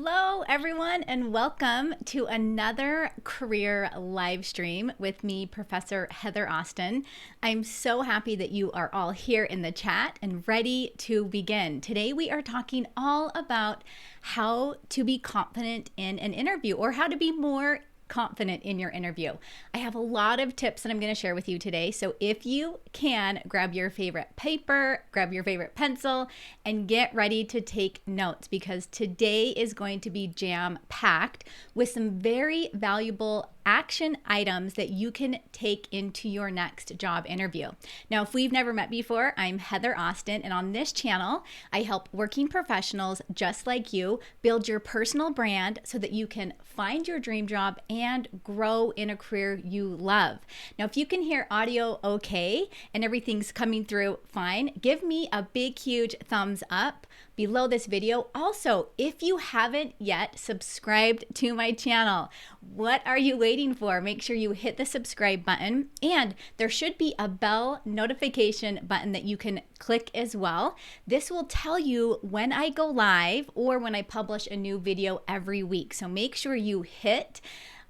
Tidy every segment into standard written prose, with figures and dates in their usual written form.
Hello, everyone, and welcome to another career live stream with me, Professor Heather Austin. I'm so happy that you are all here in the chat and ready to begin. Today, we are talking all about how to be confident in an interview, or how to be more confident in your interview. I have a lot of tips that I'm going to share with you today. So if you can, grab your favorite paper, grab your favorite pencil, and get ready to take notes, because today is going to be jam-packed with some very valuable action items that you can take into your next job interview. Now, if we've never met before, I'm Heather Austin, and on this channel, I help working professionals just like you build your personal brand so that you can find your dream job and grow in a career you love. Now, if you can hear audio okay and everything's coming through fine, give me a big, huge thumbs up below this video. Also, if you haven't yet subscribed to my channel, what are you waiting for? Make sure you hit the subscribe button, and there should be a bell notification button that you can click as well. This will tell you when I go live or when I publish a new video every week. So make sure you hit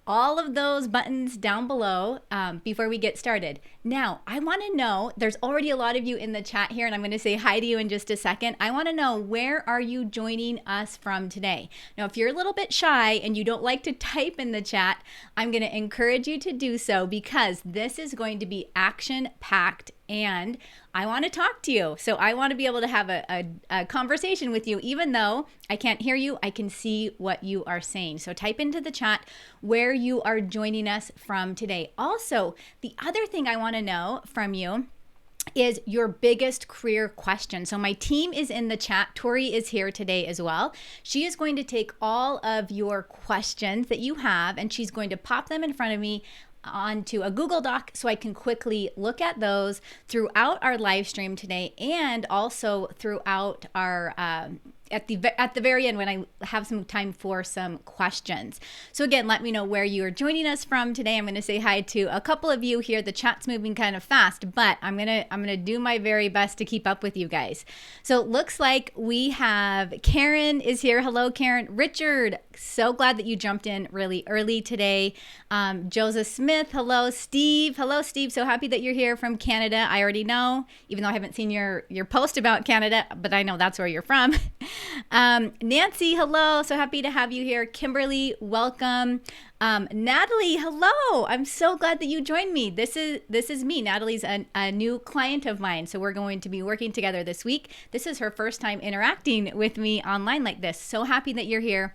all of those buttons down below before we get started. Now, I want to know, there's already a lot of you in the chat here, and I'm going to say hi to you in just a second. I want to know, where are you joining us from today? Now, if you're a little bit shy and you don't like to type in the chat, I'm going to encourage you to do so, because this is going to be action-packed and I want to talk to you. So I want to be able to have a conversation with you. Even though I can't hear you, I can see what you are saying. So type into the chat where you are joining us from today. Also, the other thing I want to know from you is your biggest career question. So my team is in the chat. Tori is here today as well. She is going to take all of your questions that you have, and she's going to pop them in front of me onto a Google Doc so I can quickly look at those throughout our live stream today, and also throughout our at the very end when I have some time for some questions. So again, let me know where you are joining us from today. I'm going to say hi to a couple of you here. The chat's moving kind of fast, but I'm going to do my very best to keep up with you guys. So it looks like we have Karen is here. Hello, Karen. Richard, so glad that you jumped in really early today. Joseph Smith, hello. Steve, hello, Steve. So happy that you're here from Canada. I already know, even though I haven't seen your post about Canada, but I know that's where you're from. Nancy, hello. So happy to have you here. Kimberly, welcome. Natalie, hello. I'm so glad that you joined me. This is me. Natalie's a new client of mine. So we're going to be working together this week. This is her first time interacting with me online like this. So happy that you're here.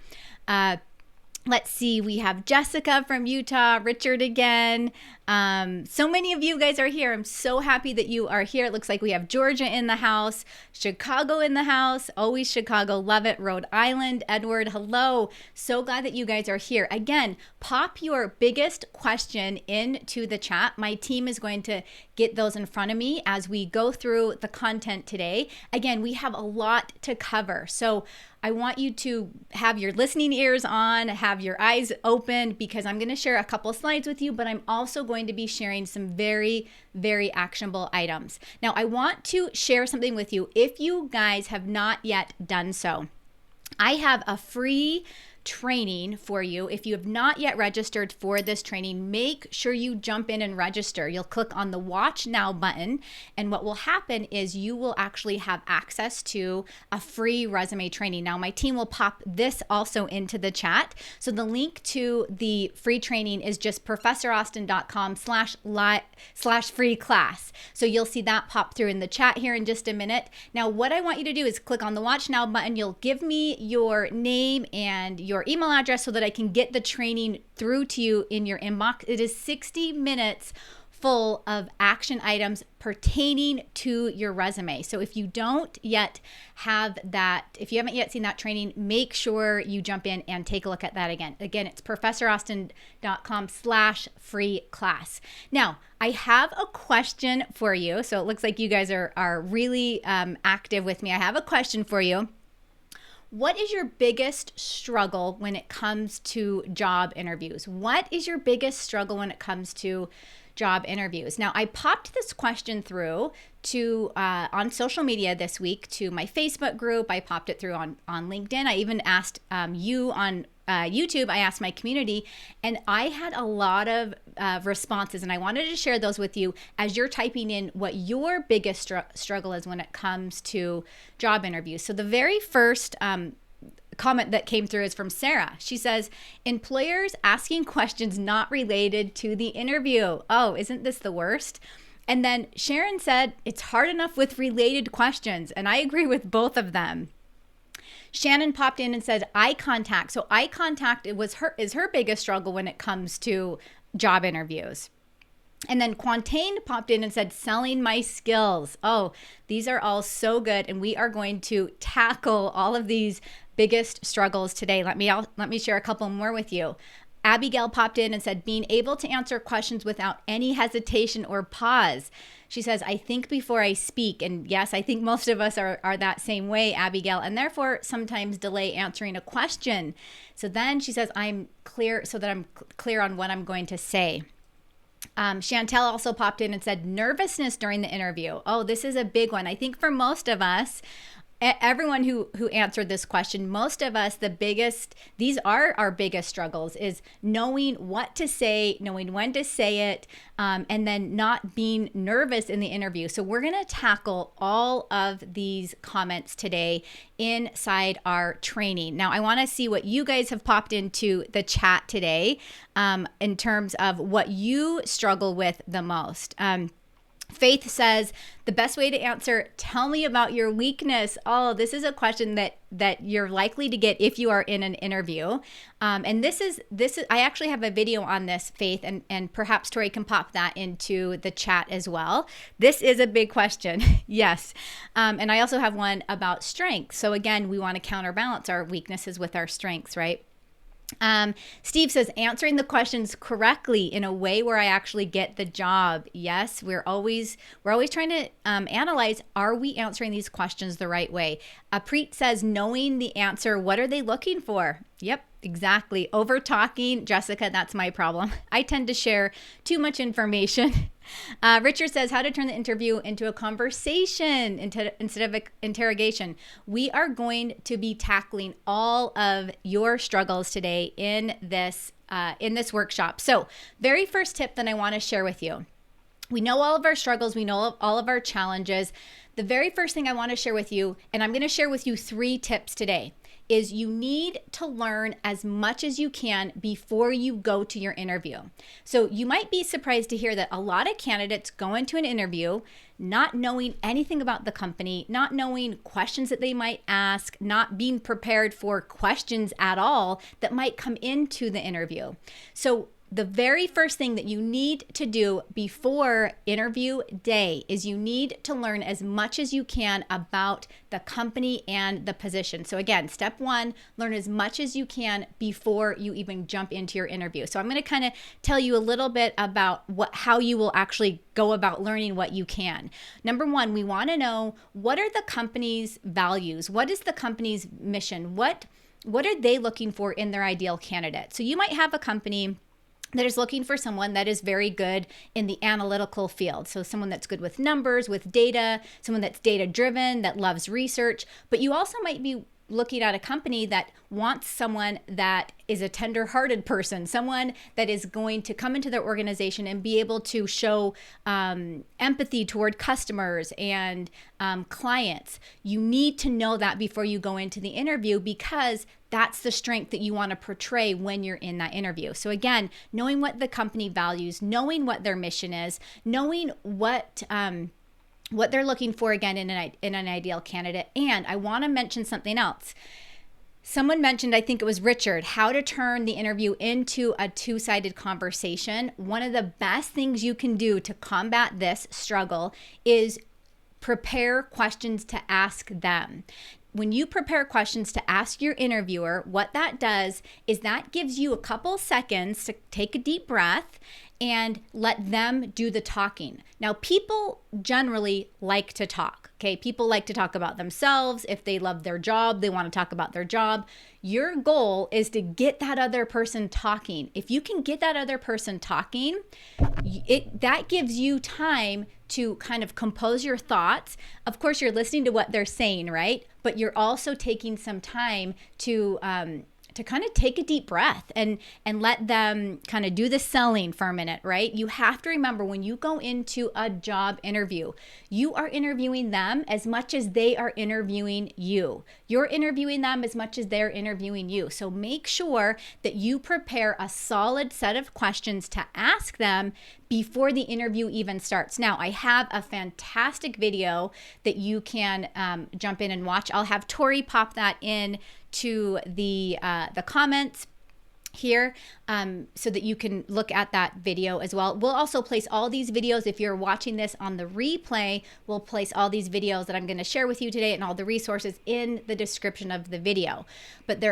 Let's see, we have Jessica from Utah, Richard again. So many of you guys are here. I'm so happy that you are here. It looks like we have Georgia in the house, Chicago in the house, always Chicago, love it. Rhode Island, Edward, hello. So glad that you guys are here. Again, pop your biggest question into the chat. My team is going to get those in front of me as we go through the content today. Again, we have a lot to cover. So I want you to have your listening ears on, have your eyes open, because I'm going to share a couple slides with you, but I'm also going to be sharing some very, very actionable items. Now, I want to share something with you. If you guys have not yet done so, I have a free training for you. If you have not yet registered for this training, make sure you jump in and register. You'll click on the Watch Now button, and what will happen is you will actually have access to a free resume training. Now, my team will pop this also into the chat. So the link to the free training is just professораustin.com/free class. So you'll see that pop through in the chat here in just a minute. Now, what I want you to do is click on the Watch Now button. You'll give me your name and your email address so that I can get the training through to you in your inbox. It is 60 minutes full of action items pertaining to your resume. So if you don't yet have that, if you haven't yet seen that training, make sure you jump in and take a look at that again. Again, it's professораustin.com/free class. Now, I have a question for you. So it looks like you guys are really active with me. I have a question for you. What is your biggest struggle when it comes to job interviews? What is your biggest struggle when it comes to job interviews. Now, I popped this question through to on social media this week to my Facebook group. I popped it through on LinkedIn. I even asked you on YouTube. I asked my community, and I had a lot of responses, and I wanted to share those with you as you're typing in what your biggest struggle is when it comes to job interviews. So the very first comment that came through is from Sarah. She says, employers asking questions not related to the interview. Oh, isn't this the worst? And then Sharon said, it's hard enough with related questions. And I agree with both of them. Shannon popped in and said eye contact. So eye contact is her biggest struggle when it comes to job interviews. And then Quantaine popped in and said, selling my skills. Oh, these are all so good. And we are going to tackle all of these biggest struggles today. Let me share a couple more with you. Abigail popped in and said, being able to answer questions without any hesitation or pause. She says, I think before I speak. And yes, I think most of us are that same way, Abigail, and therefore sometimes delay answering a question. So then she says, I'm clear so that I'm clear on what I'm going to say. Chantel also popped in and said, nervousness during the interview. Oh, this is a big one. I think for most of us, everyone who answered this question, most of us, these are our biggest struggles, is knowing what to say, knowing when to say it, and then not being nervous in the interview. So we're going to tackle all of these comments today inside our training. Now, I want to see what you guys have popped into the chat today in terms of what you struggle with the most. Faith says, the best way to answer, tell me about your weakness. Oh, this is a question that you're likely to get if you are in an interview. And this is I actually have a video on this, Faith, and perhaps Tori can pop that into the chat as well. This is a big question. Yes. And I also have one about strengths. So again, we want to counterbalance our weaknesses with our strengths, right? Steve says, answering the questions correctly in a way where I actually get the job. Yes, we're always trying to analyze, are we answering these questions the right way? Preet says, knowing the answer, what are they looking for? Yep, exactly. Over talking, Jessica, that's my problem. I tend to share too much information. Richard says, how to turn the interview into a conversation instead of an interrogation. We are going to be tackling all of your struggles today in this workshop. So very first tip that I want to share with you. We know all of our struggles. We know all of our challenges. The very first thing I want to share with you, and I'm going to share with you 3 tips today, is you need to learn as much as you can before you go to your interview. So you might be surprised to hear that a lot of candidates go into an interview not knowing anything about the company, not knowing questions that they might ask, not being prepared for questions at all that might come into the interview. So the very first thing that you need to do before interview day is you need to learn as much as you can about the company and the position. So again, step 1, learn as much as you can before you even jump into your interview. So I'm going to kind of tell you a little bit about how you will actually go about learning what you can. Number 1, we want to know, what are the company's values? What is the company's mission? What are they looking for in their ideal candidate? So you might have a company that is looking for someone that is very good in the analytical field. So someone that's good with numbers, with data, someone that's data driven, that loves research. But you also might be looking at a company that wants someone that is a tender-hearted person, someone that is going to come into their organization and be able to show empathy toward customers and clients. You need to know that before you go into the interview, because that's the strength that you want to portray when you're in that interview. So again, knowing what the company values, knowing what their mission is, knowing what they're looking for, again, in an ideal candidate. And I want to mention something else. Someone mentioned, I think it was Richard, how to turn the interview into a 2-sided conversation. One of the best things you can do to combat this struggle is prepare questions to ask them. When you prepare questions to ask your interviewer, what that does is that gives you a couple seconds to take a deep breath and let them do the talking. Now, people generally like to talk. Okay, people like to talk about themselves. If they love their job, they want to talk about their job. Your goal is to get that other person talking. If you can get that other person talking, that gives you time to kind of compose your thoughts. Of course, you're listening to what they're saying, right? But you're also taking some time to kind of take a deep breath and let them kind of do the selling for a minute, right? You have to remember, when you go into a job interview, you are interviewing them as much as they are interviewing you. You're interviewing them as much as they're interviewing you. So make sure that you prepare a solid set of questions to ask them before the interview even starts. Now, I have a fantastic video that you can jump in and watch. I'll have Tori pop that in to the comments here so that you can look at that video as well. We'll also place all these videos. If you're watching this on the replay, we'll place all these videos that I'm going to share with you today and all the resources in the description of the video. But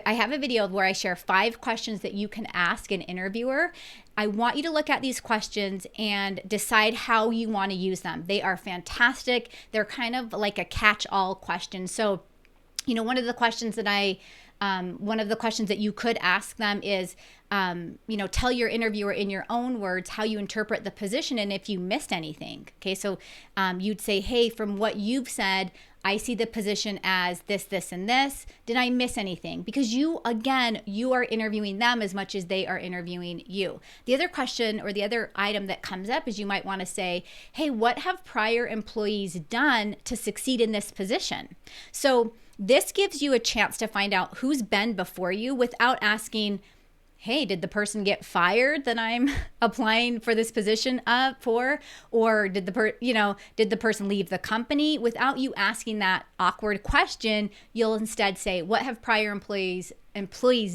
I have a video where I share 5 questions that you can ask an interviewer. I want you to look at these questions and decide how you want to use them. They are fantastic. They're kind of like a catch-all question. So, one of the questions that you could ask them is, tell your interviewer in your own words how you interpret the position and if you missed anything. Okay, so you'd say, hey, from what you've said, I see the position as this, this, and this. Did I miss anything? Because you are interviewing them as much as they are interviewing you. The other question or the other item that comes up is you might want to say, hey, what have prior employees done to succeed in this position? So this gives you a chance to find out who's been before you without asking, hey, did the person get fired that I'm applying for this position for? Or did the person leave the company? Without you asking that awkward question, you'll instead say, what have prior employees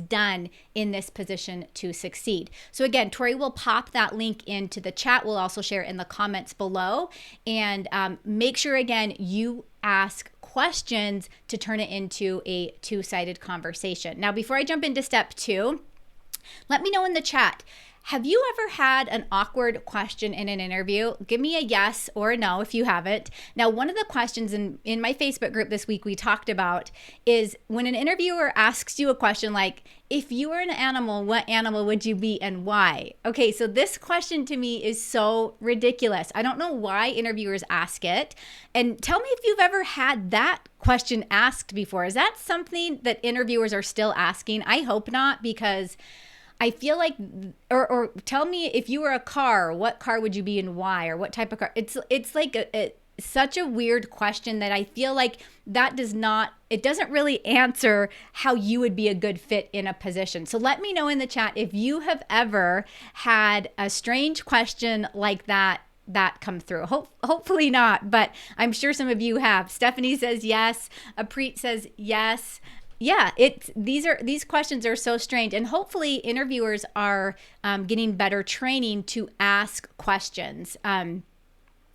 done in this position to succeed? So again, Tori will pop that link into the chat. We'll also share it in the comments below. And make sure, again, you ask questions to turn it into a two-sided conversation. Now, before I jump into step 2, let me know in the chat, have you ever had an awkward question in an interview? Give me a yes or a no if you haven't. Now, one of the questions in my Facebook group this week we talked about is when an interviewer asks you a question like, if you were an animal, what animal would you be and why? Okay, so this question to me is so ridiculous. I don't know why interviewers ask it. And tell me if you've ever had that question asked before. Is that something that interviewers are still asking? I hope not, because I feel like, or tell me if you were a car, what car would you be and why, or what type of car? It's like such a weird question that I feel like it doesn't really answer how you would be a good fit in a position. So let me know in the chat if you have ever had a strange question like that come through. Hopefully not, but I'm sure some of you have. Stephanie says yes. Apreet says yes. Yeah, these questions are so strange, and hopefully interviewers are getting better training to ask questions.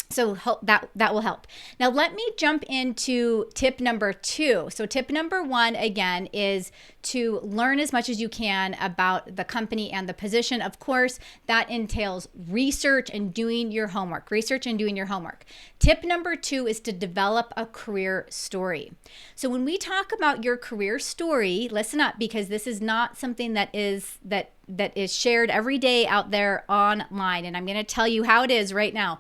So that will help. Now let me jump into tip number 2. So tip number 1, again, is to learn as much as you can about the company and the position. Of course, that entails research and doing your homework. Tip number 2 is to develop a career story. So when we talk about your career story, listen up, because this is not something that is shared every day out there online. And I'm going to tell you how it is right now.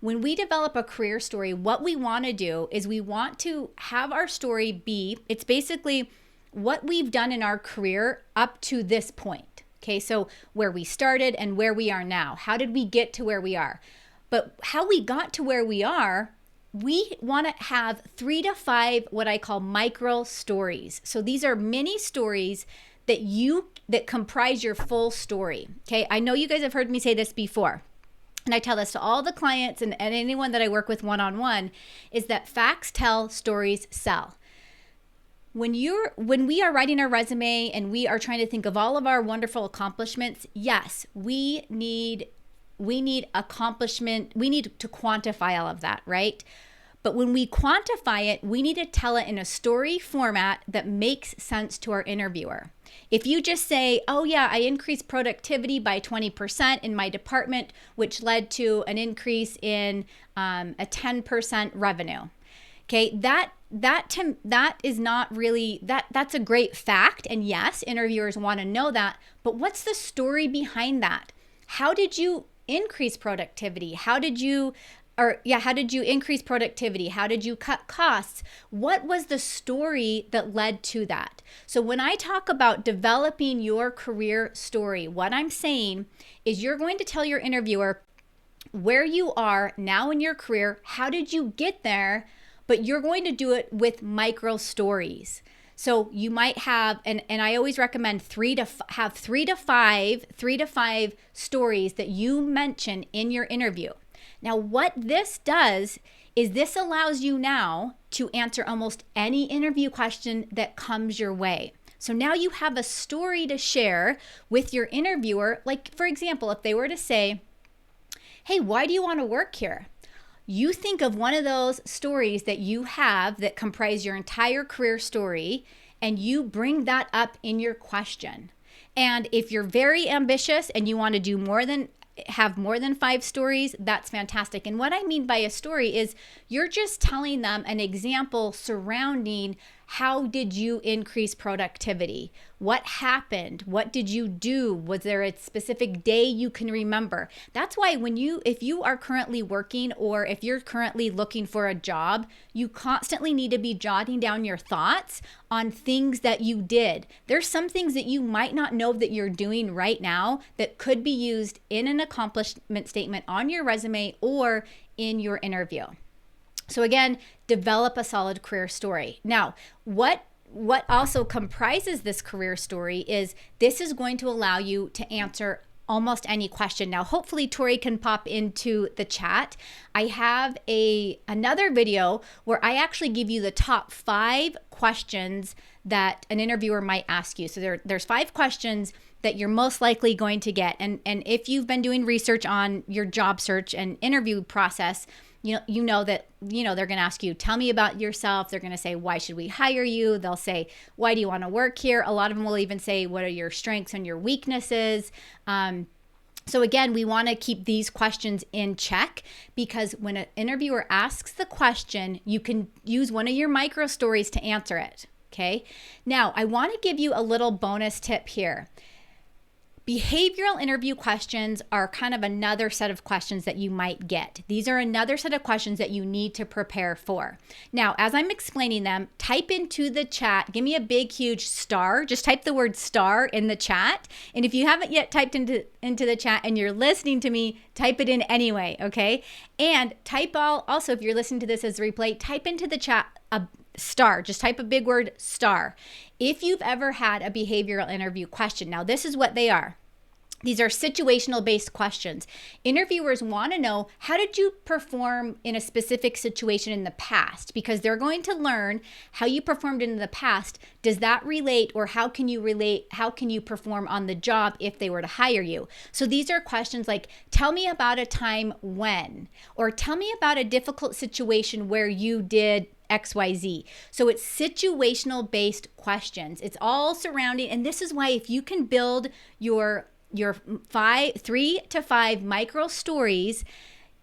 When we develop a career story, what we want to do is we want to have our story it's basically what we've done in our career up to this point. Okay, so where we started and where we are now. How did we get to where we are? But how we got to where we are, we want to have 3 to 5 what I call micro stories. So these are mini stories that comprise your full story. Okay, I know you guys have heard me say this before. And I tell this to all the clients and anyone that I work with one-on-one, is that facts tell, stories sell. When we are writing our resume and we are trying to think of all of our wonderful accomplishments, yes, we need accomplishment. We need to quantify all of that, right? But when we quantify it, we need to tell it in a story format that makes sense to our interviewer. If you just say, oh yeah, I increased productivity by 20% in my department, which led to an increase in a 10% revenue. Okay, that is not really that's a great fact, and yes, interviewers want to know that, but what's the story behind that? How did you increase productivity? How did you increase productivity? How did you cut costs? What was the story that led to that? So when I talk about developing your career story, what I'm saying is you're going to tell your interviewer where you are now in your career, how did you get there, but you're going to do it with micro stories. So you might have, and I always recommend three to five stories that you mention in your interview. Now, what this does is this allows you now to answer almost any interview question that comes your way. So now you have a story to share with your interviewer. Like, for example, if they were to say, hey, why do you want to work here? You think of one of those stories that you have that comprise your entire career story, and you bring that up in your question. And if you're very ambitious and you want to do have more than 5 stories, that's fantastic. And what I mean by a story is you're just telling them an example surrounding how did you increase productivity? What happened? What did you do? Was there a specific day you can remember? That's why if you are currently working or if you're currently looking for a job, you constantly need to be jotting down your thoughts on things that you did. There's some things that you might not know that you're doing right now that could be used in an accomplishment statement on your resume or in your interview. So again, develop a solid career story. Now, what also comprises this career story is this is going to allow you to answer almost any question. Now, hopefully Tori can pop into the chat. I have another video where I actually give you the top 5 questions that an interviewer might ask you. So there's 5 questions that you're most likely going to get. And if you've been doing research on your job search and interview process, you know that they're going to ask you, tell me about yourself. They're going to say, why should we hire you? They'll say, why do you want to work here? A lot of them will even say, what are your strengths and your weaknesses? So again, we want to keep these questions in check, because when an interviewer asks the question, you can use one of your micro stories to answer it. Okay. Now, I want to give you a little bonus tip here. Behavioral interview questions are kind of another set of questions that you might get. These are another set of questions that you need to prepare for. Now, as I'm explaining them, type into the chat, give me a big, huge star. Just type the word star in the chat. And if you haven't yet typed into the chat and you're listening to me, type it in anyway, okay? And also, if you're listening to this as a replay, type into the chat a star. Just type a big word star. If you've ever had a behavioral interview question, now this is what they are. These are situational based questions. Interviewers want to know, how did you perform in a specific situation in the past? Because they're going to learn how you performed in the past. Does that relate, or how can you perform on the job if they were to hire you? So these are questions like, tell me about a time when, or tell me about a difficult situation where you did XYZ. So it's situational based questions. It's all surrounding, and this is why if you can build your 3 to 5 micro stories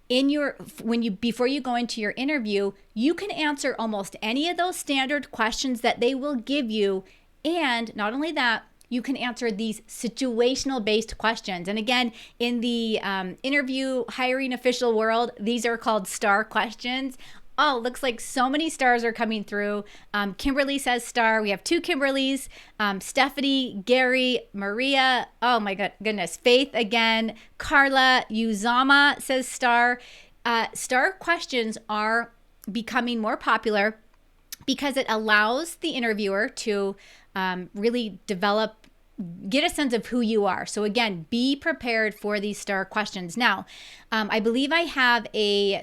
before you go into your interview, you can answer almost any of those standard questions that they will give you. And not only that, you can answer these situational based questions. And again, in the interview hiring official world, these are called star questions. Oh, looks like so many stars are coming through. Kimberly says star. We have 2 Kimberlys. Stephanie, Gary, Maria. Oh my goodness. Faith again. Carla, Uzama says star. Star questions are becoming more popular because it allows the interviewer to really get a sense of who you are. So again, be prepared for these star questions. Now, I believe I have a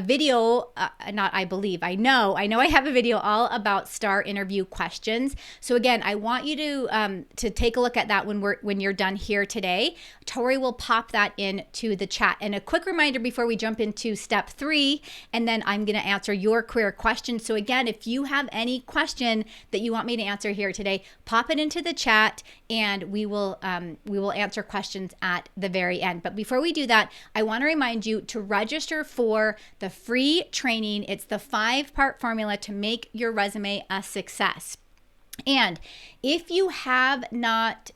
video, I know I have a video all about star interview questions. So again, I want you to take a look at that when you're done here today. Tori will pop that into the chat. And a quick reminder before we jump into step 3, and then I'm going to answer your career question. So again, if you have any question that you want me to answer here today, pop it into the chat. and we will answer questions at the very end. But before we do that, I want to remind you to register for the free training. It's the 5-part formula to make your resume a success. And if you have not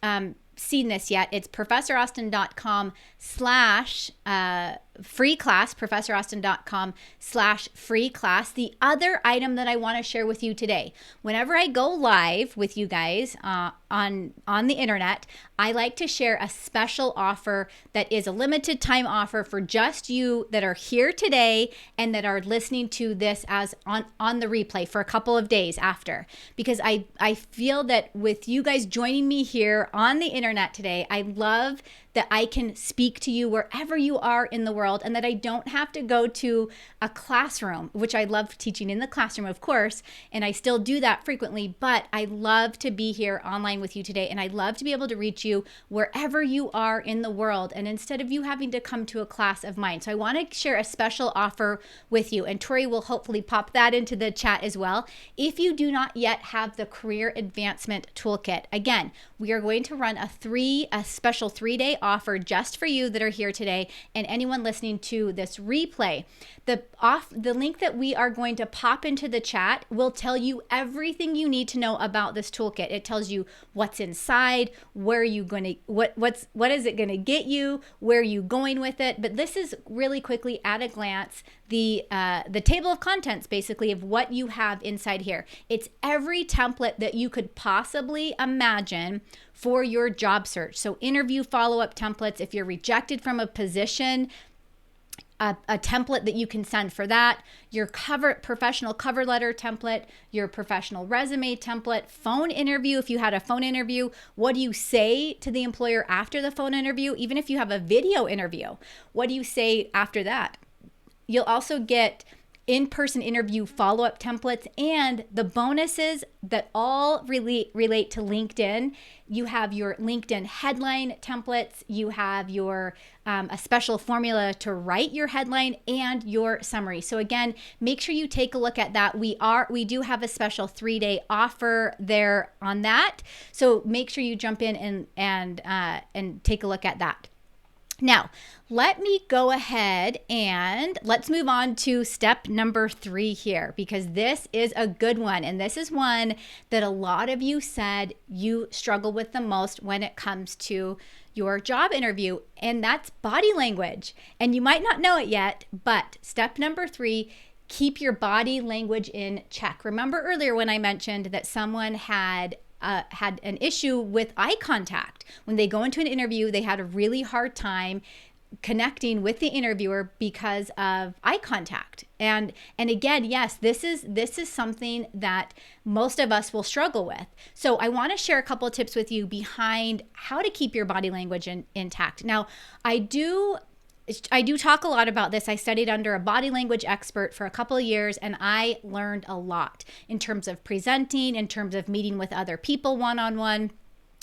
seen this yet, it's professораustin.com/free class, professораustin.com/free class. The other item that I want to share with you today, whenever I go live with you guys on the internet, I like to share a special offer that is a limited time offer for just you that are here today and that are listening to this as on the replay for a couple of days after. Because I feel that with you guys joining me here on the internet today, I love that I can speak to you wherever you are in the world, and that I don't have to go to a classroom, which I love teaching in the classroom, of course, and I still do that frequently, but I love to be here online with you today, and I love to be able to reach you wherever you are in the world, and instead of you having to come to a class of mine. So I want to share a special offer with you, and Tori will hopefully pop that into the chat as well. If you do not yet have the Career Advancement Toolkit, again, we are going to run a special 3-day offer just for you that are here today and anyone listening to this replay. The link that we are going to pop into the chat will tell you everything you need to know about this toolkit. It tells you what's inside, where you going to what is it going to get you, where are you going with it. But this is really quickly at a glance the table of contents, basically, of what you have inside here. It's every template that you could possibly imagine for your job search. So interview follow-up templates, if you're rejected from a position, a template that you can send for that, your professional cover letter template, your professional resume template, phone interview. If you had a phone interview, what do you say to the employer after the phone interview? Even if you have a video interview, what do you say after that? You'll also get in-person interview follow-up templates and the bonuses that all relate to LinkedIn. You have your LinkedIn headline templates. You have your a special formula to write your headline and your summary. So again, make sure you take a look at that. We do have a special 3-day offer there on that. So make sure you jump in and take a look at that. Now, let me go ahead and let's move on to step number 3 here, because this is a good one. And this is one that a lot of you said you struggle with the most when it comes to your job interview, and that's body language. And you might not know it yet, but step number 3, keep your body language in check. Remember earlier when I mentioned that someone had an issue with eye contact. When they go into an interview, they had a really hard time connecting with the interviewer because of eye contact. And again, yes, this is something that most of us will struggle with. So I want to share a couple of tips with you behind how to keep your body language intact. Now, I do talk a lot about this. I studied under a body language expert for a couple of years, and I learned a lot in terms of presenting, in terms of meeting with other people one-on-one.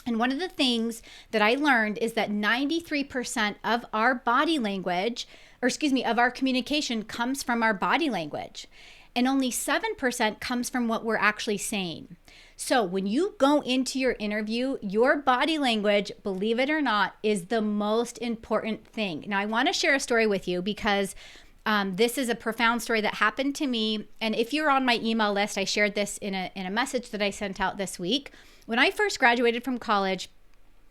And one of the things that I learned is that 93% of our body language, of our communication comes from our body language. And only 7% comes from what we're actually saying. So when you go into your interview, your body language, believe it or not, is the most important thing. Now, I want to share a story with you because this is a profound story that happened to me. And if you're on my email list, I shared this in a message that I sent out this week. When I first graduated from college,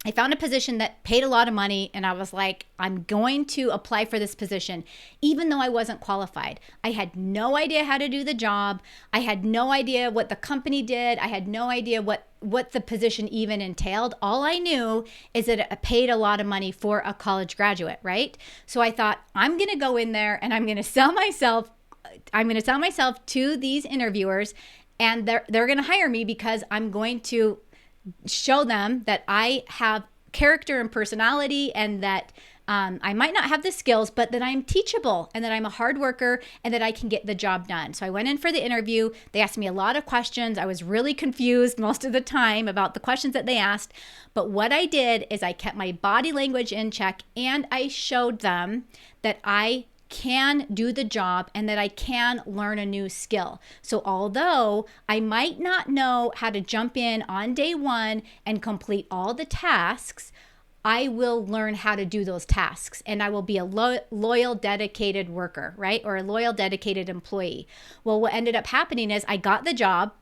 I found a position that paid a lot of money, and I was like, I'm going to apply for this position, even though I wasn't qualified. I had no idea how to do the job. I had no idea what the company did. I had no idea what the position even entailed. All I knew is that it paid a lot of money for a college graduate, right? So I thought, I'm going to go in there and I'm going to sell myself to these interviewers, and they're going to hire me because I'm going to show them that I have character and personality, and that I might not have the skills, but that I'm teachable and that I'm a hard worker and that I can get the job done. So I went in for the interview. They asked me a lot of questions. I was really confused most of the time about the questions that they asked. But what I did is I kept my body language in check, and I showed them that I can do the job and that I can learn a new skill. So although I might not know how to jump in on day one and complete all the tasks, I will learn how to do those tasks, and I will be a loyal, dedicated worker, right? Or a loyal, dedicated employee. Well, what ended up happening is I got the job,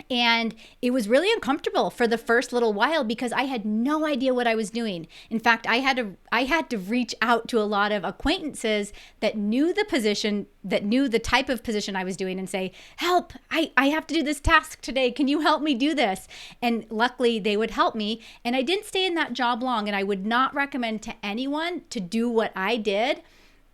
and it was really uncomfortable for the first little while because I had no idea what I was doing. In fact, I had to reach out to a lot of acquaintances that knew the position, that knew the type of position I was doing, and say, help, I have to do this task today. Can you help me do this? And luckily they would help me. And I didn't stay in that job long. And I would not recommend to anyone to do what I did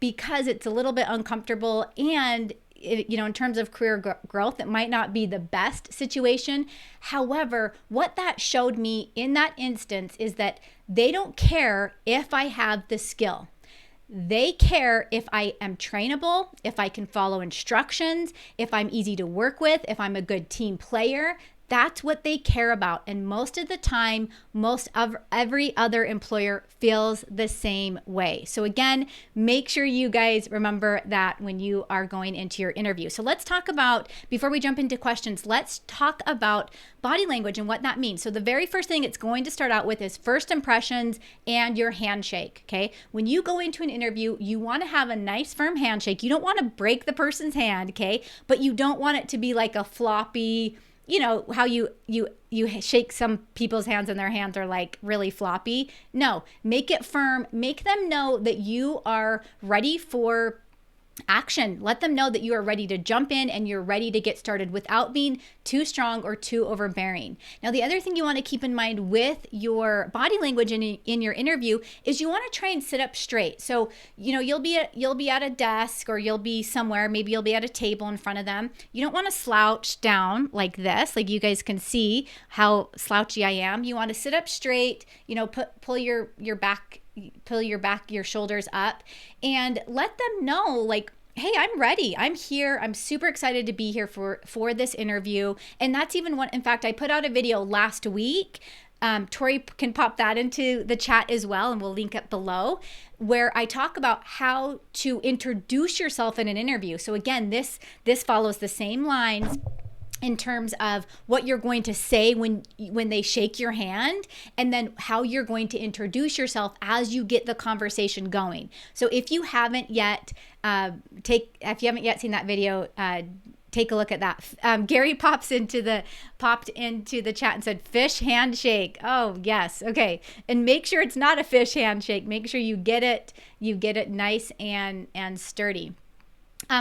because it's a little bit uncomfortable, and in terms of career growth, it might not be the best situation. However, what that showed me in that instance is that they don't care if I have the skill. They care if I am trainable, if I can follow instructions, if I'm easy to work with, if I'm a good team player. That's what they care about. And most of the time, most of every other employer feels the same way. So again, make sure you guys remember that when you are going into your interview. So let's talk about, before we jump into questions, let's talk about body language and what that means. So the very first thing it's going to start out with is first impressions and your handshake, okay? When you go into an interview, you want to have a nice firm handshake. You don't want to break the person's hand, okay? But you don't want it to be like a floppy, how you shake some people's hands and their hands are like really floppy. No, make it firm. Make them know that you are ready for action. Let them know that you are ready to jump in and you're ready to get started without being too strong or too overbearing. Now, the other thing you want to keep in mind with your body language in your interview is you want to try and sit up straight. So, you'll be at a desk, or you'll be somewhere, maybe you'll be at a table in front of them. You don't want to slouch down like this. Like you guys can see how slouchy I am. You want to sit up straight, pull your shoulders up, and let them know, like, hey, I'm ready. I'm here. I'm super excited to be here for this interview. And that's even what, in fact, I put out a video last week. Tori can pop that into the chat as well, and we'll link it below, where I talk about how to introduce yourself in an interview. So again, this follows the same lines in terms of what you're going to say when they shake your hand, and then how you're going to introduce yourself as you get the conversation going. So if you haven't yet seen that video, take a look at that. Gary popped into the chat and said fish handshake. Oh yes, okay. And make sure it's not a fish handshake. Make sure you get it nice and sturdy.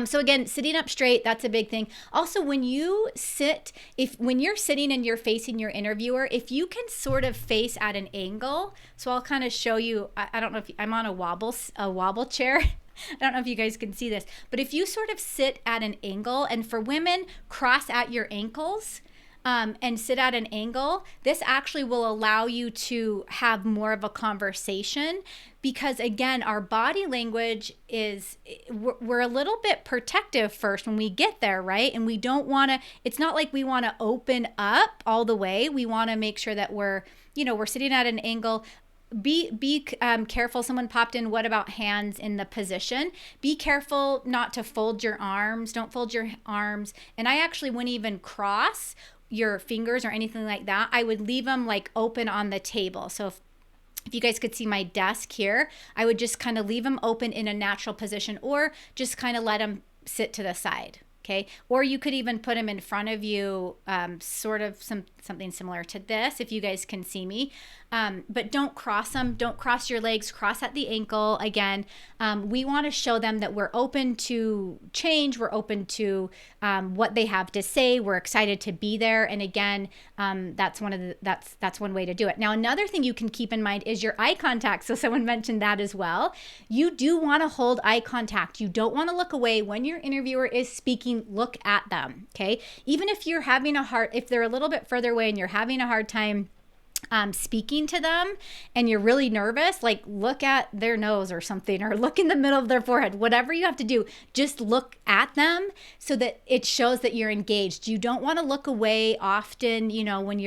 So again, sitting up straight, that's a big thing. Also, when you're sitting and you're facing your interviewer, if you can sort of face at an angle, so I'll kind of show you, I don't know if I'm on a wobble chair. I don't know if you guys can see this, but if you sort of sit at an angle, and for women, cross at your ankles, and sit at an angle, this actually will allow you to have more of a conversation, because again, our body language is, we're a little bit protective first when we get there, right? And we don't want to, it's not like we want to open up all the way. We want to make sure that we're sitting at an angle. Be careful. Someone popped in, what about hands in the position? Be careful not to fold your arms. Don't fold your arms. And I actually wouldn't even cross your fingers or anything like that. I would leave them like open on the table. So if you guys could see my desk here, I would just kind of leave them open in a natural position, or just kind of let them sit to the side. Okay. Or you could even put them in front of you, sort of something similar to this, if you guys can see me. But don't cross them. Don't cross your legs. Cross at the ankle. Again, we want to show them that we're open to change. We're open to what they have to say. We're excited to be there. And again, that's one way to do it. Now, another thing you can keep in mind is your eye contact. So someone mentioned that as well. You do want to hold eye contact. You don't want to look away when your interviewer is speaking. Look at them. Okay. Even if if they're a little bit further away and you're having a hard time speaking to them and you're really nervous, like look at their nose or something, or look in the middle of their forehead, whatever you have to do, just look at them so that it shows that you're engaged. You don't want to look away often, when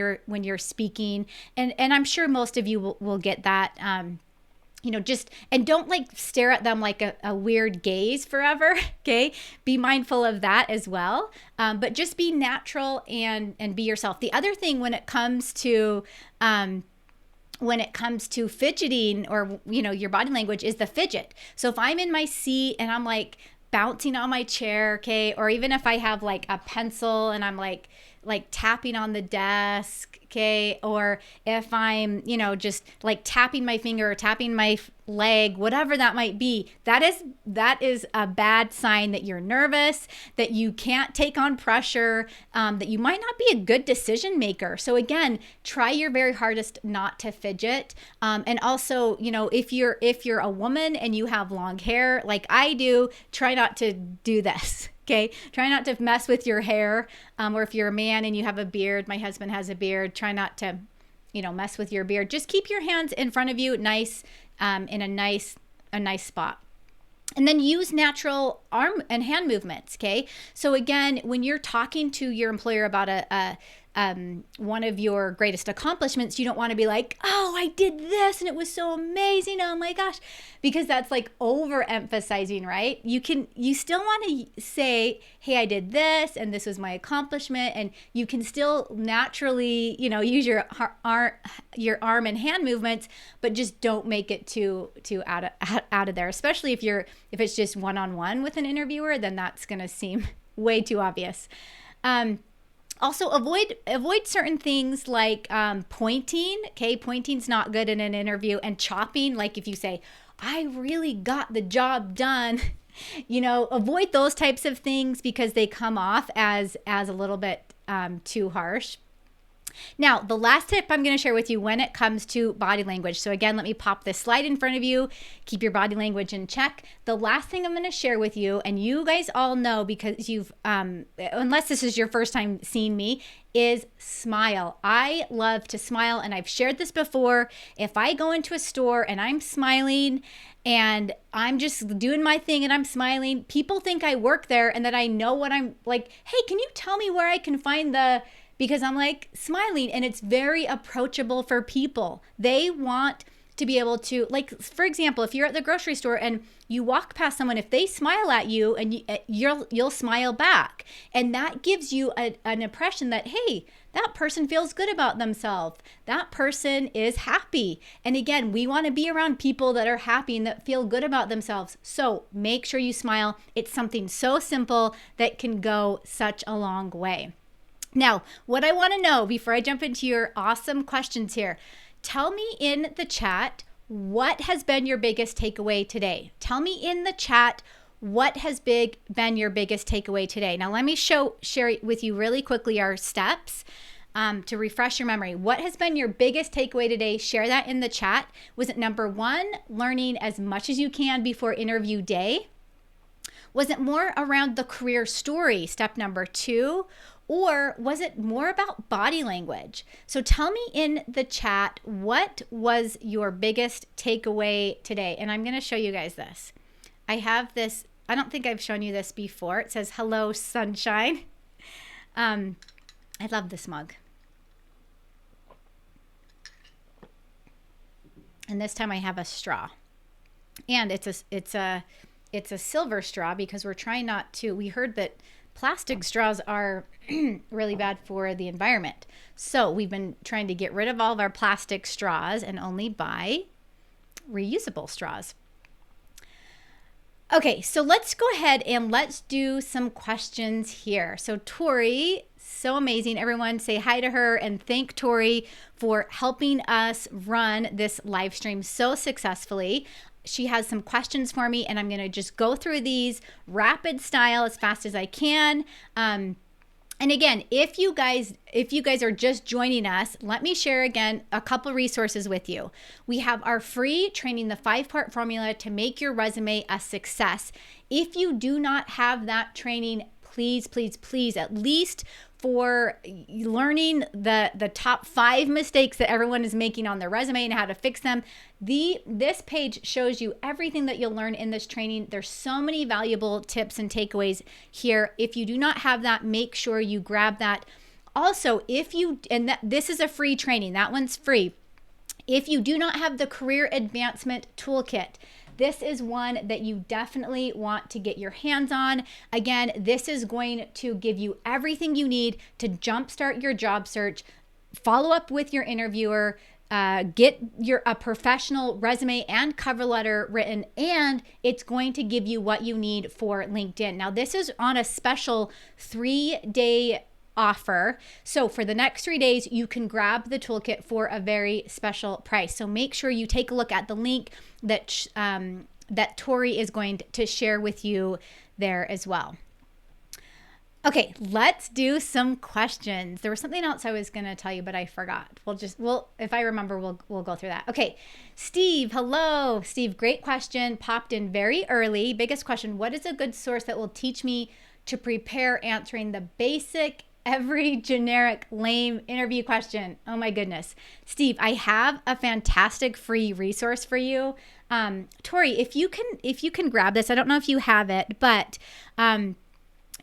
you're speaking, and I'm sure most of you will get that. just, and don't like stare at them like a weird gaze forever. Okay. Be mindful of that as well. But just be natural and be yourself. The other thing when it comes to fidgeting or, your body language is the fidget. So if I'm in my seat and I'm like bouncing on my chair, okay, or even if I have like a pencil and I'm like tapping on the desk, okay, or if I'm, just like tapping my finger or tapping my leg, whatever that might be, that is a bad sign that you're nervous, that you can't take on pressure, that you might not be a good decision maker. So again, try your very hardest not to fidget. And also, if you're a woman and you have long hair like I do, try not to do this. Okay. Try not to mess with your hair. Or if you're a man and you have a beard, my husband has a beard, try not to, mess with your beard. Just keep your hands in front of you, nice, in a nice spot. And then use natural arm and hand movements. Okay. So again, when you're talking to your employer about one of your greatest accomplishments, you don't want to be like, oh, I did this and it was so amazing. Oh my gosh, because that's like overemphasizing, right? You still want to say, hey, I did this and this was my accomplishment. And you can still naturally, use your arm and hand movements, but just don't make it too out of there. Especially if it's just one-on-one with an interviewer, then that's going to seem way too obvious. Also, avoid certain things like pointing. Okay, pointing's not good in an interview, and chopping. Like if you say, "I really got the job done," avoid those types of things because they come off as a little bit too harsh. Now, the last tip I'm going to share with you when it comes to body language. So again, let me pop this slide in front of you. Keep your body language in check. The last thing I'm going to share with you, and you guys all know because you've, unless this is your first time seeing me, is smile. I love to smile, and I've shared this before. If I go into a store and I'm smiling and I'm just doing my thing and I'm smiling, people think I work there and that I know what I'm like, hey, can you tell me where I can find because I'm like smiling, and it's very approachable for people. They want to be able to, like, for example, if you're at the grocery store and you walk past someone, if they smile at you and you'll smile back. And that gives you an impression that, hey, that person feels good about themselves. That person is happy. And again, we want to be around people that are happy and that feel good about themselves. So make sure you smile. It's something so simple that can go such a long way. Now, what I want to know before I jump into your awesome questions here, tell me in the chat, what has been your biggest takeaway today? Tell me in the chat, what has been your biggest takeaway today? Now, let me share with you really quickly our steps to refresh your memory. What has been your biggest takeaway today? Share that in the chat. Was it number 1, learning as much as you can before interview day? Was it more around the career story, step number 2? Or was it more about body language? So tell me in the chat, what was your biggest takeaway today? And I'm going to show you guys this. I have this, I don't think I've shown you this before. It says, hello, sunshine. I love this mug. And this time I have a straw. And it's a silver straw because we're trying not to, we heard that plastic straws are really bad for the environment. So we've been trying to get rid of all of our plastic straws and only buy reusable straws. Okay, so let's go ahead and let's do some questions here. So Tori, so amazing. Everyone say hi to her and thank Tori for helping us run this live stream so successfully. She has some questions for me, and I'm going to just go through these rapid style as fast as I can. And again, if you guys are just joining us, let me share again a couple resources with you. We have our free training, the 5-part formula to make your resume a success. If you do not have that training, please, at least for learning the top 5 mistakes that everyone is making on their resume and how to fix them. This page shows you everything that you'll learn in this training. There's so many valuable tips and takeaways here. If you do not have that, make sure you grab that. Also, this is a free training, that one's free. If you do not have the Career Advancement Toolkit, this is one that you definitely want to get your hands on. Again, this is going to give you everything you need to jumpstart your job search, follow up with your interviewer, get a professional resume and cover letter written, and it's going to give you what you need for LinkedIn. Now, this is on a special 3-day offer. So for the next 3 days, you can grab the toolkit for a very special price. So make sure you take a look at the link that that Tori is going to share with you there as well. Okay, let's do some questions. There was something else I was going to tell you, but I forgot. We'll if I remember, we'll go through that. Okay, Steve, hello. Steve, great question. Popped in very early. Biggest question, what is a good source that will teach me to prepare answering the basic, every generic, lame interview question? Oh my goodness. Steve, I have a fantastic free resource for you. Tori, if you can grab this, I don't know if you have it, but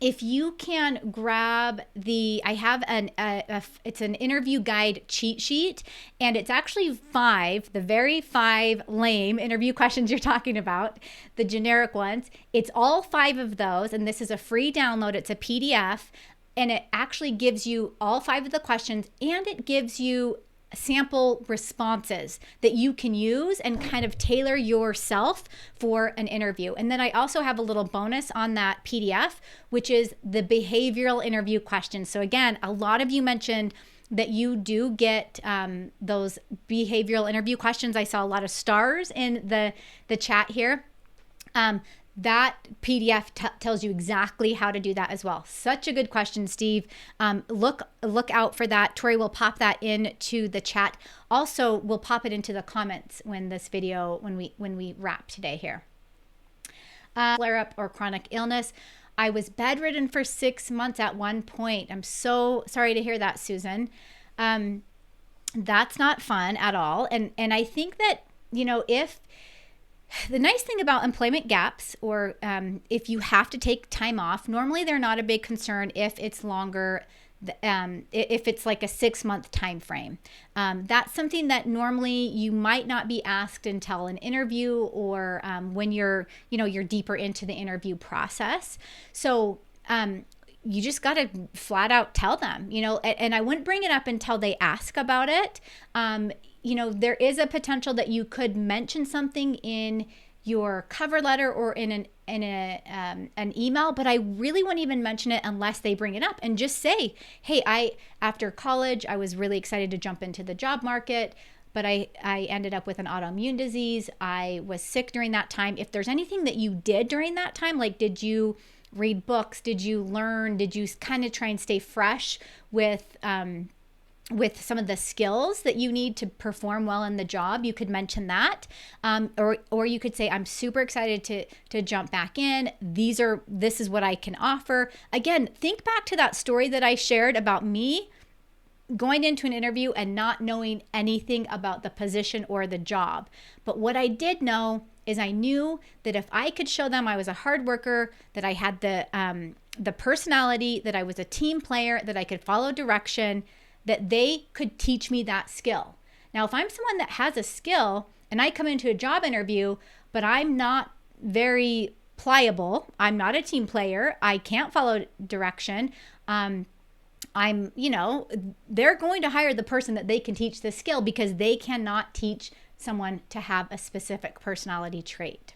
if you can grab I have it's an interview guide cheat sheet, and it's actually 5 lame interview questions you're talking about, the generic ones. It's all 5 of those, and this is a free download. It's a PDF, and it actually gives you all 5 of the questions, and it gives you sample responses that you can use and kind of tailor yourself for an interview. And then I also have a little bonus on that PDF, which is the behavioral interview questions. So again, a lot of you mentioned that you do get those behavioral interview questions. I saw a lot of stars in the chat here. That PDF tells you exactly how to do that as well. Such a good question, Steve. Look out for that. Tori will pop that into the chat. Also, we'll pop it into the comments when we wrap today here. Flare-up or chronic illness. I was bedridden for 6 months at one point. I'm so sorry to hear that, Susan. That's not fun at all. And I think that, if the nice thing about employment gaps, or if you have to take time off, normally they're not a big concern if it's longer, if it's like a 6-month time frame. That's something that normally you might not be asked until an interview, or when you're deeper into the interview process. So you just got to flat out tell them, and I wouldn't bring it up until they ask about it. There is a potential that you could mention something in your cover letter or in an email, but I really wouldn't even mention it unless they bring it up, and just say, hey, after college, I was really excited to jump into the job market, but I ended up with an autoimmune disease. I was sick during that time. If there's anything that you did during that time, like did you read books? Did you learn? Did you kind of try and stay fresh with some of the skills that you need to perform well in the job? You could mention that, or you could say, I'm super excited to jump back in. This is what I can offer. Again, think back to that story that I shared about me going into an interview and not knowing anything about the position or the job. But what I did know is I knew that if I could show them I was a hard worker, that I had the personality, that I was a team player, that I could follow direction, that they could teach me that skill. Now, if I'm someone that has a skill and I come into a job interview, but I'm not very pliable, I'm not a team player, I can't follow direction, they're going to hire the person that they can teach the skill, because they cannot teach someone to have a specific personality trait.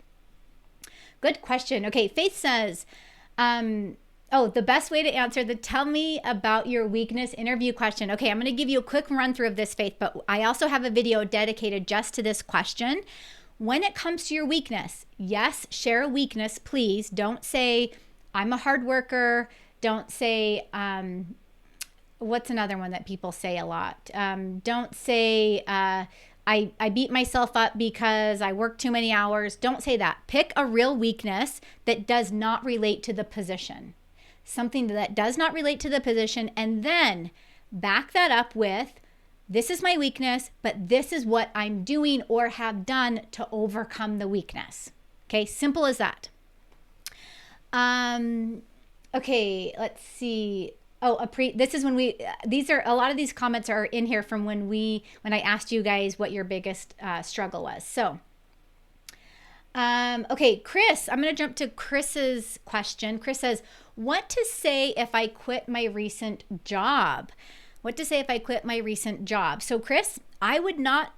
Good question. Okay, Faith says, the best way to answer the tell me about your weakness interview question. Okay, I'm going to give you a quick run through of this, Faith, but I also have a video dedicated just to this question. When it comes to your weakness, yes, share a weakness, please. Don't say, I'm a hard worker. Don't say, what's another one that people say a lot? Don't say, I beat myself up because I worked too many hours. Don't say that. Pick a real weakness that does not relate to the position. Something that does not relate to the position, and then back that up with, this is my weakness, but this is what I'm doing or have done to overcome the weakness. Okay, simple as that. Okay, let's see. This is when these are, a lot of these comments are in here from when I asked you guys what your biggest struggle was. So, okay, Chris, I'm going to jump to Chris's question. Chris says, what to say if I quit my recent job? What to say if I quit my recent job? So Chris, I would not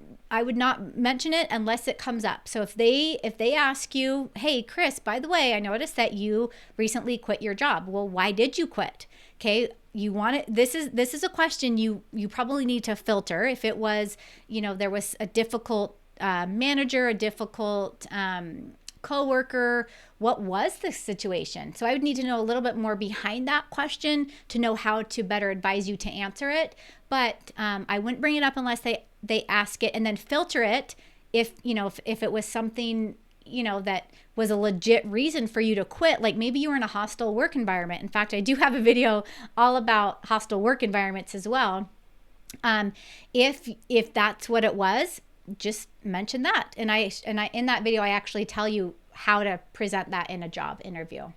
mention it unless it comes up. So if they ask you, hey, Chris, by the way, I noticed that you recently quit your job. Well, why did you quit? Okay. You want it. This is a question you probably need to filter. If it was, there was a difficult manager, a difficult coworker, what was the situation? So I would need to know a little bit more behind that question to know how to better advise you to answer it. But I wouldn't bring it up unless they ask it, and then filter it if it was something that was a legit reason for you to quit. Like maybe you were in a hostile work environment. In fact, I do have a video all about hostile work environments as well. If that's what it was, just mention that. And I in that video, I actually tell you how to present that in a job interview.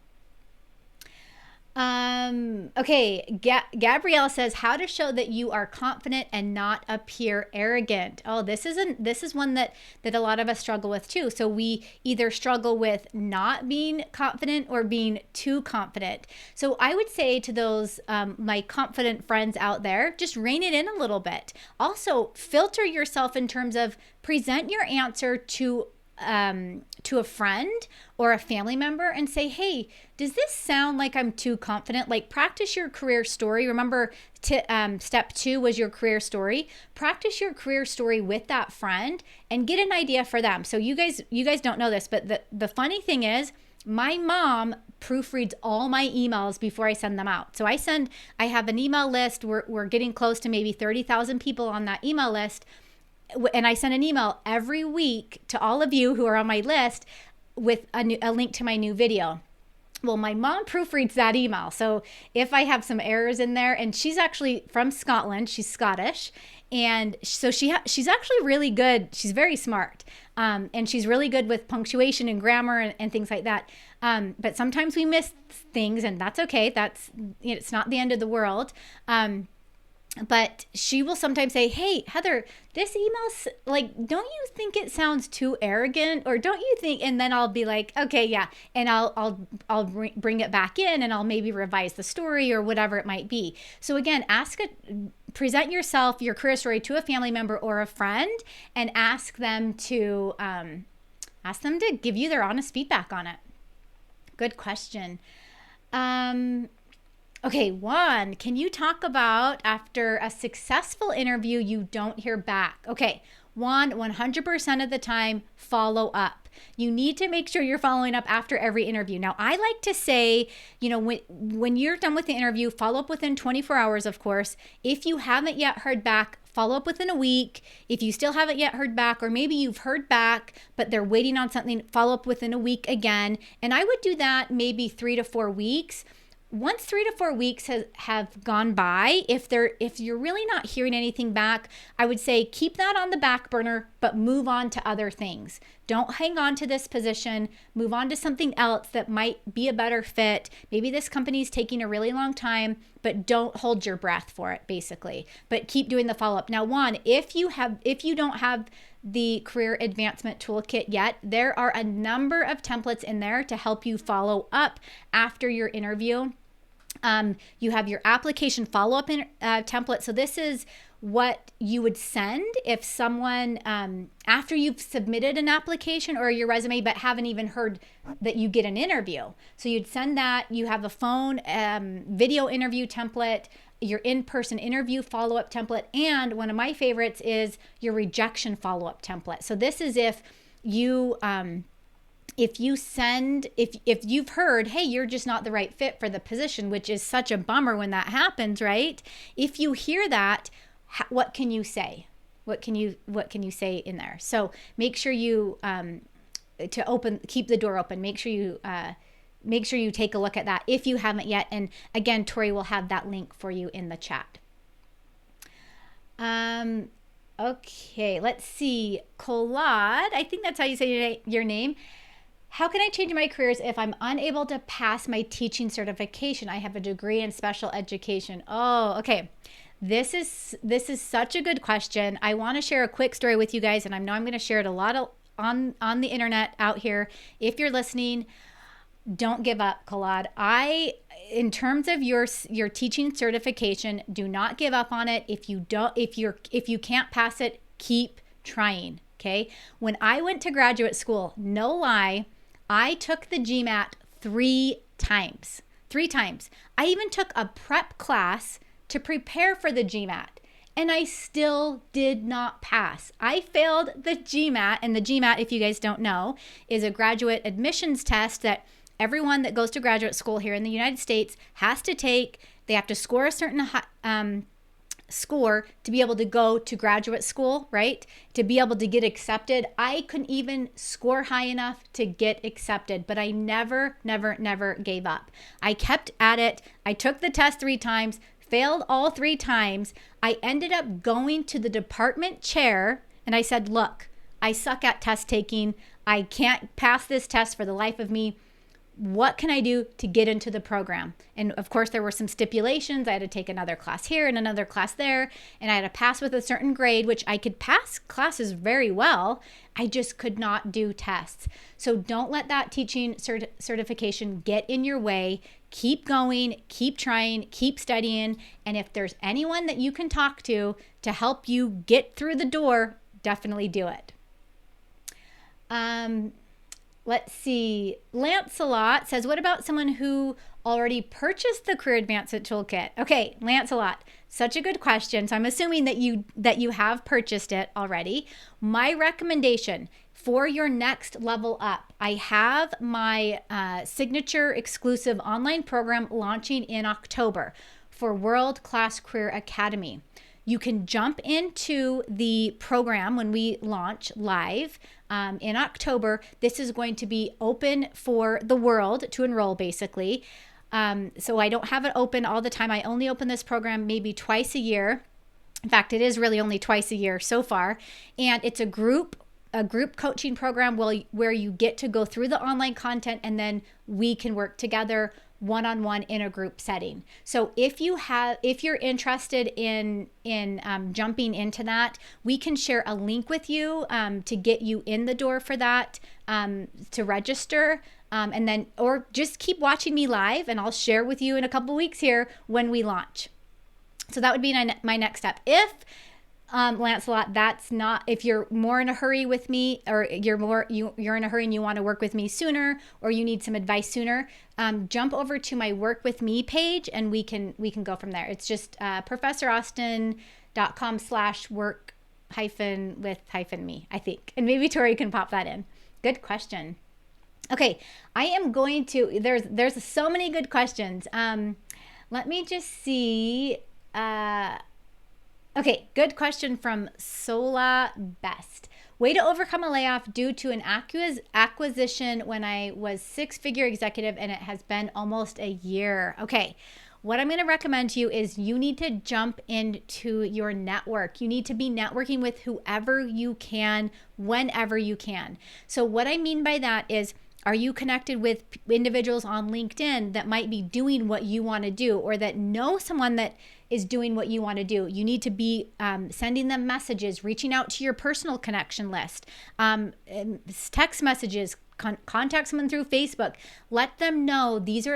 Okay. Gabrielle says, how to show that you are confident and not appear arrogant. Oh, this is one that a lot of us struggle with too. So we either struggle with not being confident or being too confident. So I would say to those, my confident friends out there, just rein it in a little bit. Also filter yourself in terms of present your answer to a friend or a family member and say, hey, does this sound like I'm too confident? Like practice your career story. Remember, step 2 was your career story. Practice your career story with that friend and get an idea for them. So you guys don't know this, but the funny thing is, my mom proofreads all my emails before I send them out. So I have an email list. We're getting close to maybe 30,000 people on that email list. And I send an email every week to all of you who are on my list with a link to my new video. Well, my mom proofreads that email. So if I have some errors in there, and she's actually from Scotland, she's Scottish. And so she's actually really good. She's very smart. And she's really good with punctuation and grammar and things like that. But sometimes we miss things, and that's okay. It's not the end of the world. But she will sometimes say, hey, Heather, this email's like, don't you think it sounds too arrogant? Or don't you think, and then I'll be like, okay, yeah. And I'll bring it back in, and I'll maybe revise the story or whatever it might be. So again, present yourself, your career story to a family member or a friend, and ask them to give you their honest feedback on it. Good question. Okay, Juan, can you talk about after a successful interview, you don't hear back? Okay, Juan, 100% of the time, follow up. You need to make sure you're following up after every interview. Now, I like to say, when you're done with the interview, follow up within 24 hours, of course. If you haven't yet heard back, follow up within a week. If you still haven't yet heard back, or maybe you've heard back, but they're waiting on something, follow up within a week again. And I would do that maybe 3 to 4 weeks. Once 3 to 4 weeks have gone by, if you're really not hearing anything back, I would say keep that on the back burner, but move on to other things. Don't hang on to this position. Move on to something else that might be a better fit. Maybe this company is taking a really long time, but don't hold your breath for it, basically. But keep doing the follow-up. Now, Juan, if you don't have the career advancement toolkit yet, there are a number of templates in there to help you follow up after your interview. You have your application follow-up template. So this is what you would send if someone, after you've submitted an application or your resume, but haven't even heard that you get an interview. So you'd send that. You have a phone, video interview template, your in-person interview follow-up template, and one of my favorites is your rejection follow-up template. So this is if you've heard, hey, you're just not the right fit for the position, which is such a bummer when that happens, right? If you hear that, what can you say? What can you say in there? So make sure you keep the door open. Make sure you take a look at that if you haven't yet. And again, Tori will have that link for you in the chat. Okay, let's see. Colad, I think that's how you say your name, How can I change my careers if I'm unable to pass my teaching certification? I have a degree in special education. Oh, okay. This is such a good question. I want to share a quick story with you guys, and I know I'm going to share it a lot on the internet out here. If you're listening, don't give up, Kalad. In terms of your teaching certification, do not give up on it. If you can't pass it, keep trying. Okay. When I went to graduate school, no lie, I took the GMAT 3 times. 3 times. I even took a prep class to prepare for the GMAT, and I still did not pass. I failed the GMAT, and the GMAT, if you guys don't know, is a graduate admissions test that everyone that goes to graduate school here in the United States has to take. They have to score a certain score to be able to go to graduate school, right? To be able to get accepted. I couldn't even score high enough to get accepted, but I never gave up. I kept at it. I took the test 3 times, failed all 3 times. I ended up going to the department chair and I said, look, I suck at test taking. I can't pass this test for the life of me. What can I do to get into the program? And of course, there were some stipulations. I had to take another class here and another class there, and I had to pass with a certain grade, which I could pass classes very well. I just could not do tests. So don't let that teaching certification get in your way. Keep going, keep trying, keep studying. And if there's anyone that you can talk to help you get through the door, definitely do it. Let's see. Lancelot says, what about someone who already purchased the Career Advancement Toolkit? Okay, Lancelot, such a good question. So I'm assuming that you have purchased it already. My recommendation for your next level up, I have my signature exclusive online program launching in October for World Class Career Academy. You can jump into the program when we launch live in October. This is going to be open for the world to enroll, basically. So I don't have it open all the time. I only open this program maybe twice a year. In fact, it is really only twice a year so far. And it's a group coaching program where you get to go through the online content, and then we can work together one-on-one in a group setting. So if you're interested in jumping into that, we can share a link with you to get you in the door for that, to register, and then, or just keep watching me live, and I'll share with you in a couple weeks here when we launch. So that would be my next step. If Lancelot, that's not, if you're more in a hurry with me, or you're in a hurry and you want to work with me sooner, or you need some advice sooner, jump over to my Work With Me page, and we can go from there. It's just professораustin.com/work-with-me, I think. And maybe Tori can pop that in. Good question. Okay, I am going to, there's so many good questions. Let me just see. Okay, good question from Sola Best. Way to overcome a layoff due to an acquisition when I was 6-figure executive, and it has been almost a year. Okay, what I'm going to recommend to you is you need to jump into your network. You need to be networking with whoever you can, whenever you can. So what I mean by that is, are you connected with individuals on LinkedIn that might be doing what you want to do, or that know someone that is doing what you want to do? You need to be sending them messages, reaching out to your personal connection list, text messages, contact someone through Facebook. Let them know this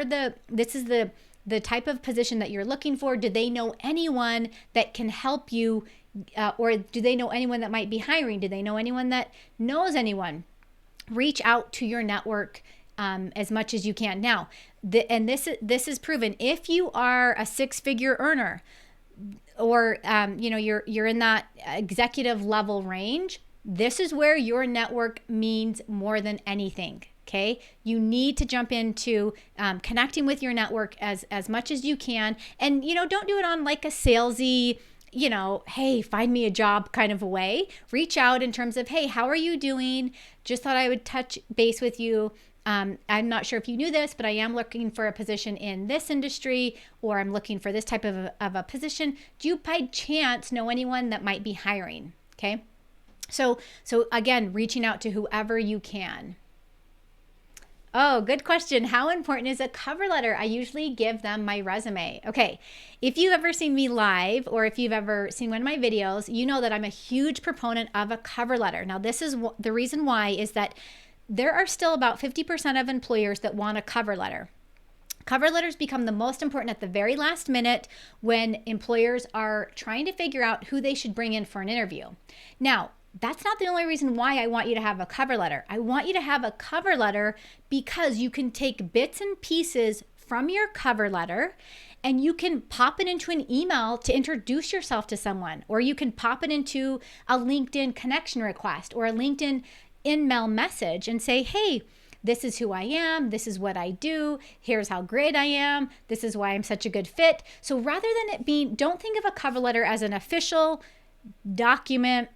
is the type of position that you're looking for. Do they know anyone that can help you, or do they know anyone that might be hiring? Do they know anyone that knows anyone? Reach out to your network as much as you can. Now, this is proven. If you are a 6-figure earner, or you're in that executive level range, this is where your network means more than anything. Okay, you need to jump into connecting with your network as much as you can, and don't do it on like a salesy, hey, find me a job kind of a way. Reach out in terms of, hey, how are you doing? Just thought I would touch base with you. I'm not sure if you knew this, but I am looking for a position in this industry, or I'm looking for this type of a position. Do you by chance know anyone that might be hiring? Okay. So again, reaching out to whoever you can. Oh, good question. How important is a cover letter? I usually give them my resume. Okay. If you've ever seen me live or if you've ever seen one of my videos, you know that I'm a huge proponent of a cover letter. Now, this is the reason why is that there are still about 50% of employers that want a cover letter. Cover letters become the most important at the very last minute when employers are trying to figure out who they should bring in for an interview. Now, that's not the only reason why I want you to have a cover letter. I want you to have a cover letter because you can take bits and pieces from your cover letter and you can pop it into an email to introduce yourself to someone, or you can pop it into a LinkedIn connection request or a LinkedIn email message and say, hey, this is who I am. This is what I do. Here's how great I am. This is why I'm such a good fit. So rather than it being, don't think of a cover letter as an official document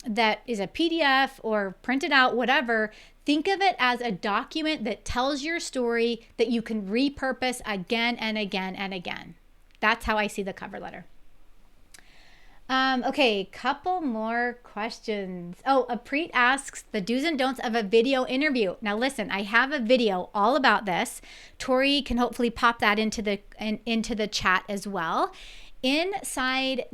that is a PDF or printed out, whatever. Think of it as a document that tells your story that you can repurpose again and again and again. That's how I see the cover letter. Okay, couple more questions. Oh, Preet asks the do's and don'ts of a video interview. Now listen, I have a video all about this. Tori can hopefully pop that into the chat as well. Inside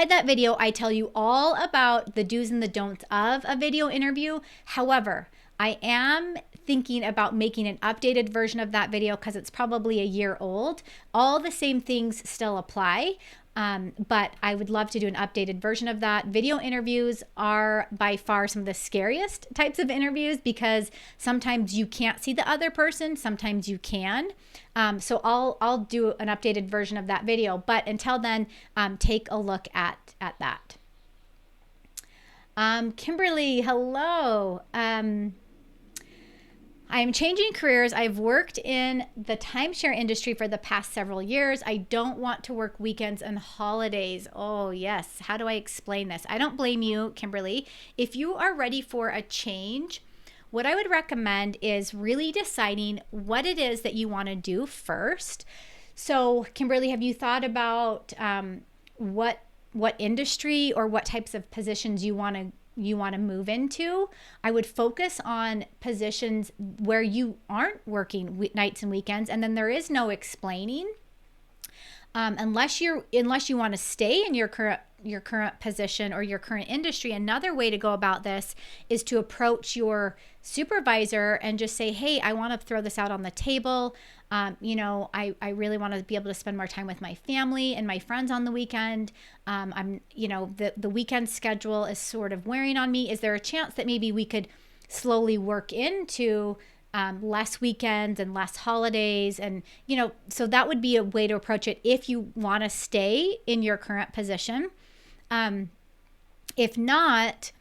that video, I tell you all about the do's and the don'ts of a video interview. However, I am thinking about making an updated version of that video because it's probably a year old. All the same things still apply, but I would love to do an updated version of that. Video interviews are by far some of the scariest types of interviews because sometimes you can't see the other person, sometimes you can. So I'll do an updated version of that video, but until then, take a look at that. Kimberly, hello. I'm changing careers. I've worked in the timeshare industry for the past several years. I don't want to work weekends and holidays. Oh, yes. How do I explain this? I don't blame you, Kimberly. If you are ready for a change, what I would recommend is really deciding what it is that you want to do first. So, Kimberly, have you thought about what industry or what types of positions you want to move into? I would focus on positions where you aren't working nights and weekends, and then there is no explaining. Unless you want to stay in your current position or your current industry. Another way to go about this is to approach your supervisor and just say, hey, I want to throw this out on the table. I really want to be able to spend more time with my family and my friends on the weekend. The weekend schedule is sort of wearing on me. Is there a chance that maybe we could slowly work into less weekends and less holidays? And, so that would be a way to approach it if you want to stay in your current position. If not,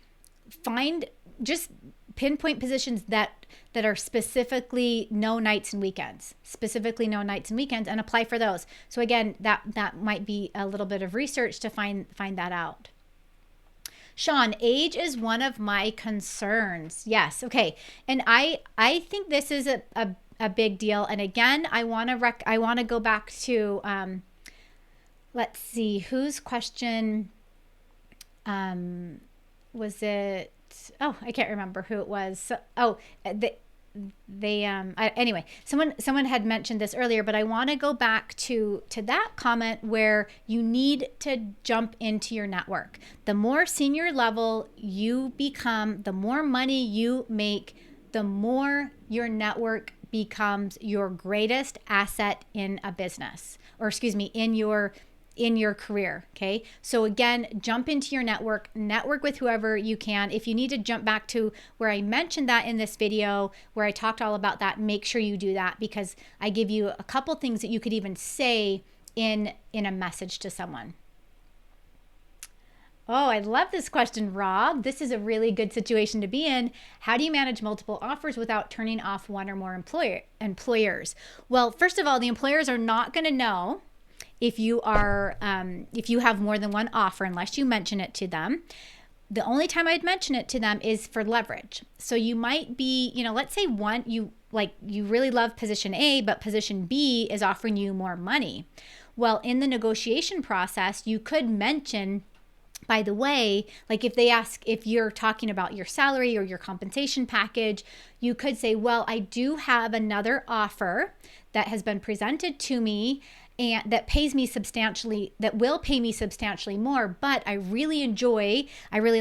just pinpoint positions that are specifically no nights and weekends, and apply for those. So again, that might be a little bit of research to find that out. Sean, age is one of my concerns. Yes. Okay. And I think this is a big deal. And again, I want to go back to, let's see, whose question was it? Oh, I can't remember who it was. Anyway, someone had mentioned this earlier, but I want to go back to that comment where you need to jump into your network. The more senior level you become, the more money you make, the more your network becomes your greatest asset in a business, or in your career. Okay. So again, jump into your network with whoever you can. If you need to jump back to where I mentioned that in this video, where I talked all about that, make sure you do that, because I give you a couple things that you could even say in a message to someone. Oh, I love this question, Rob. This is a really good situation to be in. How do you manage multiple offers without turning off one or more employers? Well, first of all, the employers are not going to know if you have more than one offer unless you mention it to them. The only time I'd mention it to them is for leverage. So you might be, let's say you really love position A, but position B is offering you more money. Well, in the negotiation process, you could mention By the way, like if they ask if you're talking about your salary or your compensation package, you could say, well, I do have another offer that has been presented to me and that will pay me substantially more, but I really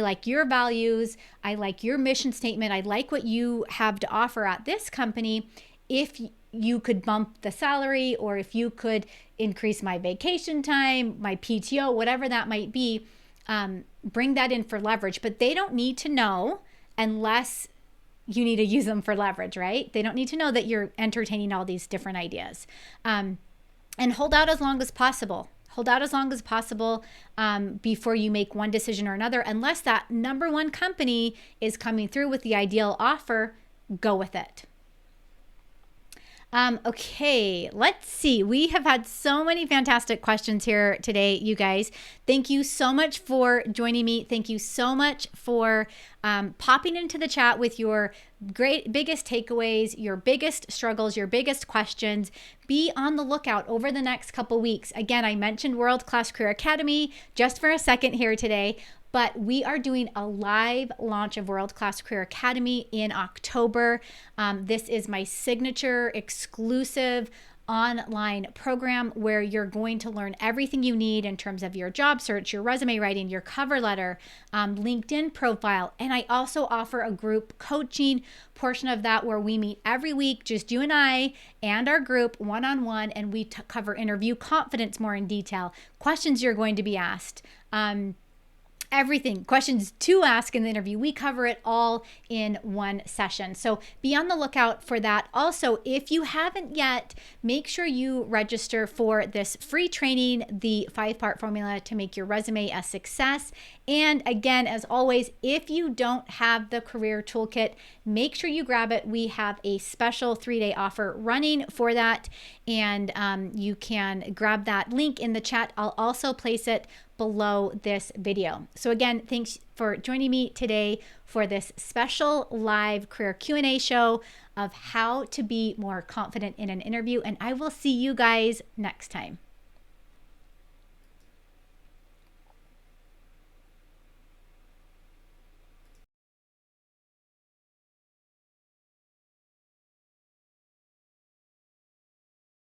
like your values, I like your mission statement, I like what you have to offer at this company. If you could bump the salary, or if you could increase my vacation time, my PTO, whatever that might be, bring that in for leverage. But they don't need to know unless you need to use them for leverage, right? They don't need to know that you're entertaining all these different ideas. And hold out as long as possible. Hold out as long as possible before you make one decision or another. Unless that number one company is coming through with the ideal offer, go with it. Okay, let's see. We have had so many fantastic questions here today, you guys. Thank you so much for joining me. Thank you so much for popping into the chat with your biggest takeaways, your biggest struggles, your biggest questions. Be on the lookout over the next couple weeks. Again, I mentioned World Class Career Academy just for a second here today, but we are doing a live launch of World Class Career Academy in October. This is my signature exclusive online program where you're going to learn everything you need in terms of your job search, your resume writing, your cover letter, LinkedIn profile. And I also offer a group coaching portion of that where we meet every week, just you and I and our group one-on-one, and we cover interview confidence more in detail, questions you're going to be asked, everything, questions to ask in the interview. We cover it all in one session. So be on the lookout for that. Also, if you haven't yet, make sure you register for this free training, the 5-part formula to make your resume a success. And again, as always, if you don't have the career toolkit, make sure you grab it. We have a special 3-day offer running for that. And you can grab that link in the chat. I'll also place it below this video. So again, thanks for joining me today for this special live career Q&A show of how to be more confident in an interview. And I will see you guys next time.